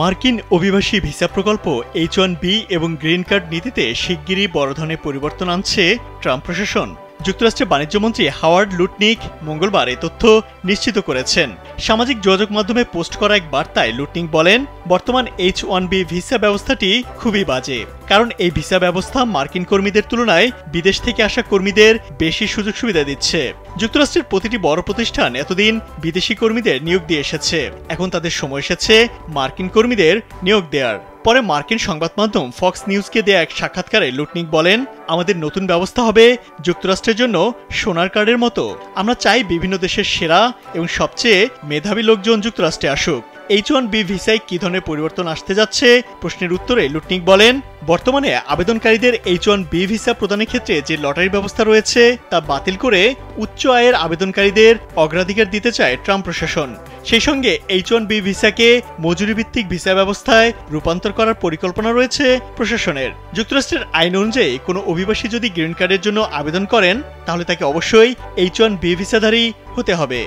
মার্কিন অভিবাসী ভিসা প্রকল্প H-1B এবং গ্রিন কার্ড নীতিতে শিগগিরই বড় ধরনের পরিবর্তন আনছে ট্রাম্প প্রশাসন। যুক্তরাষ্ট্রের বাণিজ্যমন্ত্রী হাওয়ার্ড লুটনিক মঙ্গলবার এই তথ্য নিশ্চিত করেছেন। সামাজিক যোগাযোগ মাধ্যমে পোস্ট করা এক বার্তায় লুটনিক বলেন, বর্তমান H-1B ভিসা ব্যবস্থাটি খুবই বাজে, কারণ এই ভিসা ব্যবস্থা মার্কিন কর্মীদের তুলনায় বিদেশ থেকে আসা কর্মীদের বেশি সুযোগ সুবিধা দিচ্ছে। যুক্তরাষ্ট্রের প্রতিটি বড় প্রতিষ্ঠান এতদিন বিদেশি কর্মীদের নিয়োগ দিয়ে এসেছে, এখন তাদের সময় এসেছে মার্কিন কর্মীদের নিয়োগ দেওয়ার। পরে মার্কিন সংবাদ মাধ্যম ফক্স নিউজকে দেয়া এক সাক্ষাৎকারে লুটনিক বলেন, আমাদের নতুন ব্যবস্থা হবে যুক্তরাষ্ট্রের জন্য সোনার কার্ডের মতো। আমরা চাই বিভিন্ন দেশের সেরা এবং সবচেয়ে মেধাবী লোকজন যুক্তরাষ্ট্রে আসুক। H-1B ভিসায় কি ধরনের পরিবর্তন আসতে যাচ্ছে প্রশ্নের উত্তরে লুটনিক বলেন, বর্তমানে আবেদনকারীদের H-1B ভিসা প্রদানের ক্ষেত্রে যে লটারি ব্যবস্থা রয়েছে তা বাতিল করে উচ্চ আয়ের আবেদনকারীদের অগ্রাধিকার দিতে চায় ট্রাম্প প্রশাসন। সেই সঙ্গে H-1B ভিসাকে মজুরিভিত্তিক ভিসা ব্যবস্থায় রূপান্তর করার পরিকল্পনা রয়েছে প্রশাসনের। যুক্তরাষ্ট্রের আইন অনুযায়ী কোনো অভিবাসী যদি গ্রিন কার্ডের জন্য আবেদন করেন তাহলে তাকে অবশ্যই H-1B ভিসাধারী হতে হবে।